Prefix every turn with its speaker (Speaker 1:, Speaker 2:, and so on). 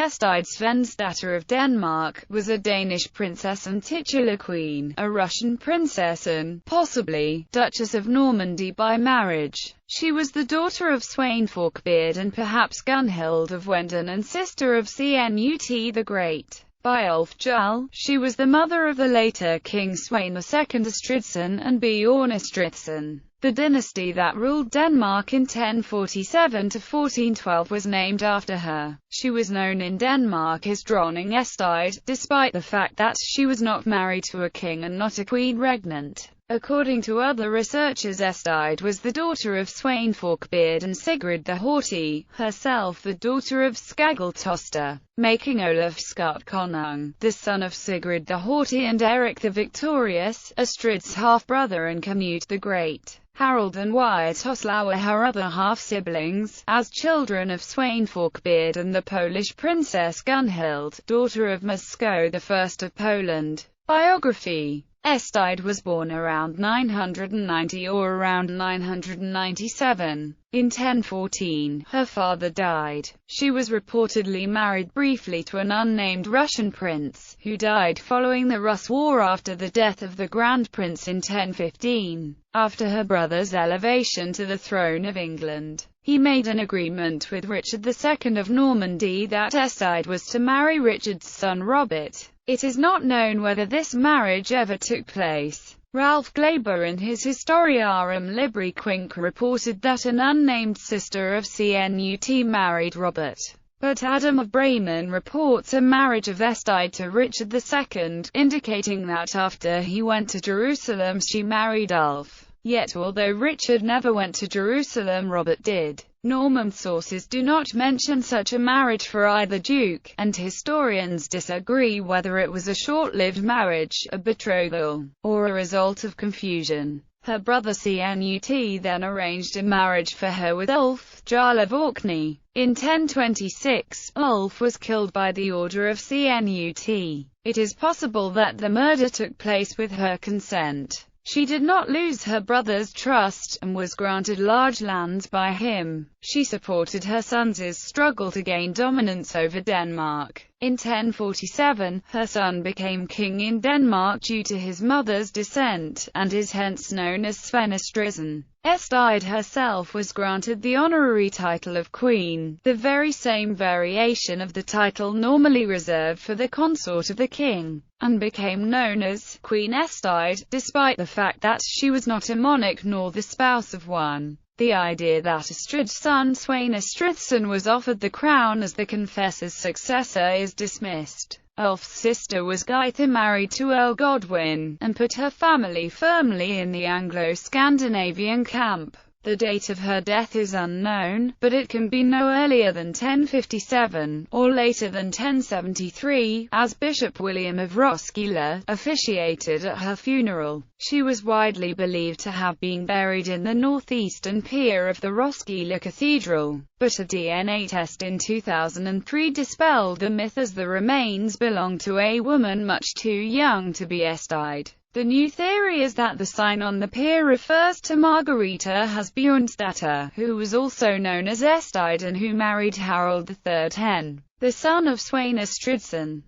Speaker 1: Estrid Svendsdatter of Denmark, was a Danish princess and titular queen, a Russian princess and, possibly, Duchess of Normandy by marriage. She was the daughter of Sweyn Forkbeard and perhaps Gunhild of Wenden and sister of Cnut the Great. By Ulf Jarl, she was the mother of the later King Sweyn II Estridsson and Bjorn Estridsson. The dynasty that ruled Denmark in 1047 to 1412 was named after her. She was known in Denmark as Dronning Estrid, despite the fact that she was not married to a king and not a queen regnant. According to other researchers, Estrid was the daughter of Sweyn Forkbeard and Sigrid the Haughty, herself the daughter of Skageltoster, making Olaf Skart Konung, the son of Sigrid the Haughty and Eric the Victorious, Estrid's half-brother, and Canute the Great. Harold and Wiatoslaw were her other half-siblings, as children of Sweyn Forkbeard and the Polish princess Gunhild, daughter of Mieszko I of Poland. Biography. Estrid was born around 990 or around 997. In 1014, her father died. She was reportedly married briefly to an unnamed Russian prince, who died following the Rus War after the death of the Grand Prince in 1015. After her brother's elevation to the throne of England, he made an agreement with Richard II of Normandy that Estrid was to marry Richard's son Robert. It is not known whether this marriage ever took place. Ralph Glaber in his Historiarum Libri Quinque reported that an unnamed sister of Cnut married Robert. But Adam of Bremen reports a marriage of Estrid to Richard II, indicating that after he went to Jerusalem she married Ulf. Yet although Richard never went to Jerusalem, Robert did. Norman sources do not mention such a marriage for either duke, and historians disagree whether it was a short-lived marriage, a betrothal, or a result of confusion. Her brother Cnut then arranged a marriage for her with Ulf, Jarl of Orkney. In 1026, Ulf was killed by the order of Cnut. It is possible that the murder took place with her consent. She did not lose her brother's trust, and was granted large lands by him. She supported her sons' struggle to gain dominance over Denmark. In 1047, her son became king in Denmark due to his mother's descent, and is hence known as Sven Estridsson. Estrid herself was granted the honorary title of queen, the very same variation of the title normally reserved for the consort of the king, and became known as Queen Estrid, despite the fact that she was not a monarch nor the spouse of one. The idea that Estrid's son Sweyn Estridsson was offered the crown as the confessor's successor is dismissed. Ulf's sister was Gytha, married to Earl Godwin, and put her family firmly in the Anglo-Scandinavian camp. The date of her death is unknown, but it can be no earlier than 1057, or later than 1073, as Bishop William of Roskilde officiated at her funeral. She was widely believed to have been buried in the northeastern pier of the Roskilde Cathedral, but a DNA test in 2003 dispelled the myth, as the remains belonged to a woman much too young to be Estrid. The new theory is that the sign on the pier refers to Margareta Sbjørnsdatter, who was also known as Estrid and who married Harold III Hen, the son of Sweyn Estridsson.